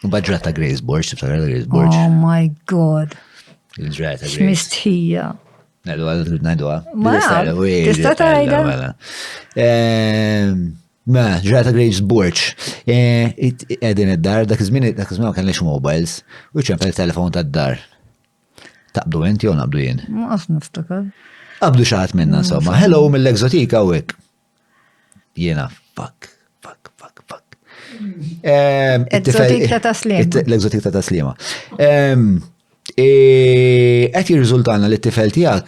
Badġrat ta' Grace Borch, tibta' Grace Borch. Oh my God. Il-ġrat ta' Grace. X'mistħija. Najdu Ma, tista' tgħidha? Ma, ġrat ta' Grace Borch. Edin id-dar, dak iż-żmien ma kellniex mobiles, u ċempel telefon tad-dar. Taqbdu inti jew naqbdu jien? Ma qas niftakar. Qabdu xaħat minna, insomma. Hello mill-egzotika u hekk. Jiena, fuck. Egzotika ta' Sliema. L-egzotika ta' Sliema. Qed jirriżultana li t-tifel tiegħek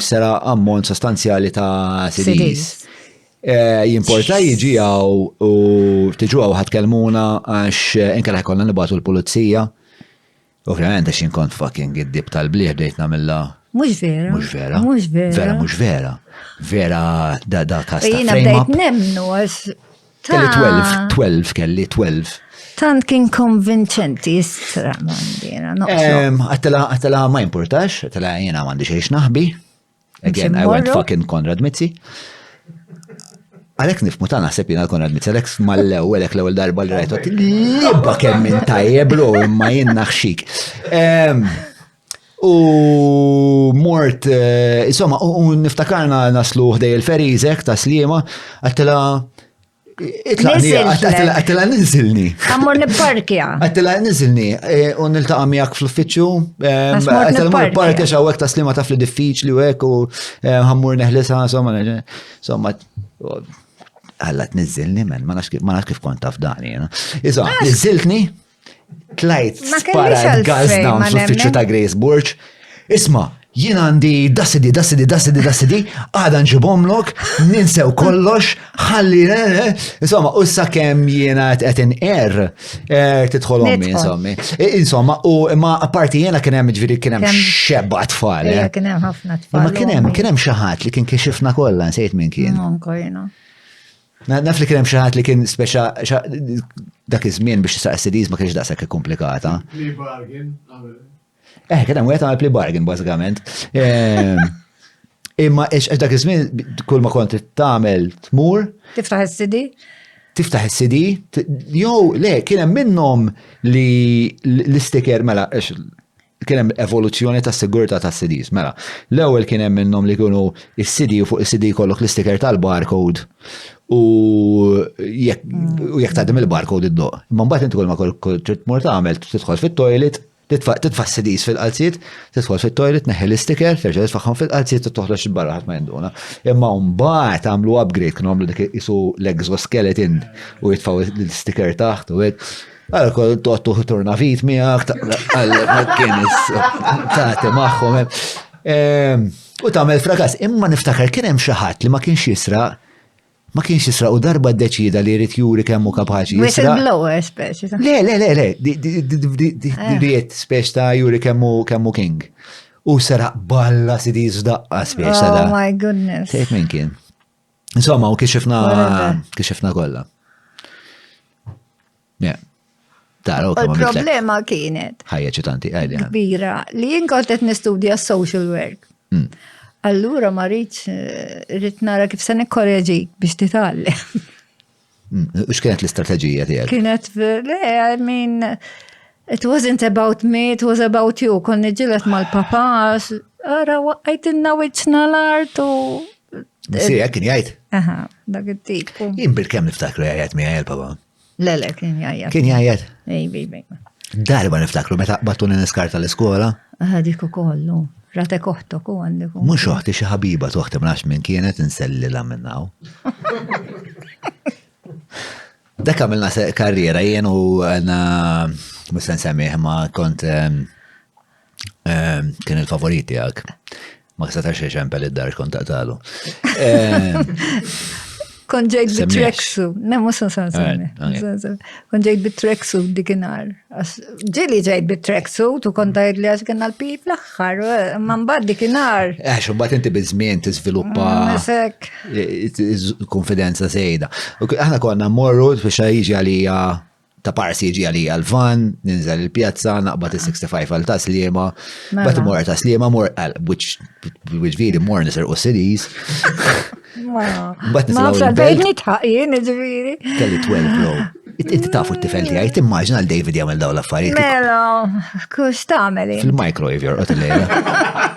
sera ammont sostanzjali ta' CDs. Jimporta jiġi u tiġu għaw ħatkelmuna għax inkella ħkollna nibgħatu l-pulizija. Ovvjament għax jinkont fucking id-dib tal-bliħ bdejt nagħmilha. Mhux vera. Mhux vera. Mhux vera. Vera mhux vera. Vera da kasta Jiena frame bdejt up. nemnu għax. Kelli 12. Tant kien konvinċenti jistra mandina. Għattela ma importax, għattela jena mandi xiex naħbi. Again, I went fucking Konrad Mizzi. Għalek nifmu ta' naħseb jena Konrad Mizzi, għalek mal-ewel, l-ewel darba li rajtu, libba kemm minn tajjeb lo, imma jien naħxik. U mort, insomma, u niftakarna naslu ħdej il-ferizek ta' Sliema, għattela Għattela nizilni. Għammur nipparkja. Għattela nizilni. U niltaqa miegħek fl-uffiċċju. Għattela mur parkja xawek ta' Sliema taf li diffiċli u hekk u ħammur neħlisha insomma. Għalla t-nizzilni, men, ma nafx kif kont taf dani. Iżda, nizziltni, tlajt spara gaz dawn fl-uffiċċju ta' Grace Borch. Isma' jien għandi dasidi, għada nġibomlok, ninsew kollox, ħalli, insomma, u sakemm jiena qed tidħol ommi, insomma, u ma apparti jiena kien hemm ġifieri kien hemm xebba tfal. Kien hemm ħafna tfal. Ma kien hemm xi ħadd li kien kixifna kollha, nsejt min kien. Naf li kien hemm xi ħadd li kien speċa dak iż-żmien biex tisaq CDs ma kienx daqshekk komplikata. Kien hemm wieħed għamel plea bargain bażikament. Imma dak iż-żmien kull ma kont tagħmel tmur. Tiftaħ is-CD? Tiftaħ is-CD, jew le, kien hemm minnhom li l-istiker mela kien hemm evoluzzjoni tas-sigurtà tas-CDs. Mela, l-ewwel kien hemm minnhom li kienu is-CD u fuq is-CD jkollok l-istiker tal-barcode u jekk tgħaddim il-barcode id-doq. Imma mbagħad inti kull ma trid tmur tagħmel tidħol fit-toilet, titfa' CDs fil-qalziet, tidħol fit-toilet, neħħi l-istiker, terġa' titfaħħom fil-qalziet u toħroġ il-barra ħadd ma jinduna. Imma mbagħad għamlu upgrade, kienu għamlu dik isu l-exoskeleton u jitfgħu l-istiker taħt u hekk. Għal kol toħtu turnavit miegħek, ma kien tagħti magħhom. U tagħmel frakas, imma niftakar kien hemm xi ħadd li ma kienx jisraq u darba d-deċida li jrid juri kemmu kapaċi jisraq. Whistleblower speċi. Le, diet speċ ta' juri kemmu king. U saraq balla CDs daqqa speċ ta' da. Oh my goodness. Tejt min kien. Insomma, u kixifna kollha. Tara, il-problema kienet. Ħajja ċitanti, għajdi. Kbira, li jien kont qed nistudja social work. Allura ma rrit nara kif se nikkoreġik biex titgħallem. U x'kienet l-istrateġija tiegħek? Kienet I mean, it wasn't about me, it was about you. Konni ġilet mal-papa, ara għajtinna wiċċna l-art u. Siri, kien jgħid? Aha, dak it-tip. Jien bil-kemm niftakru jgħid mi għajl-papa? Le, kien jgħid. Kien jgħid? Ej. Darba niftakru meta battuni niskarta l-iskola? Diku kollu. Rate koħtok u għandiku. Mux uħti xi ħabiba toħti mnax minn kienet insellila minnaw. Dak għamilna karriera jien u għanna mus nsemmiħ ma kont kien il-favoriti għak. Ma k-satax eċempel id-dar kont taqtalu. Konġejt bit-treksu. Mus nsemmi. Konġejt bit-treksu dikinar. Ġili ġejt bit-treksu, tu kontajt li għax kena l-pip l-axħar, man bad dikinar. Xumbat inti bizmien t-sviluppa konfidenza sejda. Aħna konna morru biex jiġi għalija ta' parsi jiġi għalija l-van, ninżel il-pjazza, naqbat il-65 għal ta' Sliema, bat mor ta' Sliema, which really more nisir u CDs. Ma fl-bejt nitħaqin, ġviri. Kelli 12 row. Inti tafu t-tifel tiegħi, timmaġina l-David jagħmel dawn l-affarijiet. Mela, kux tagħmel? Fil-microwave jorqot il-lejla.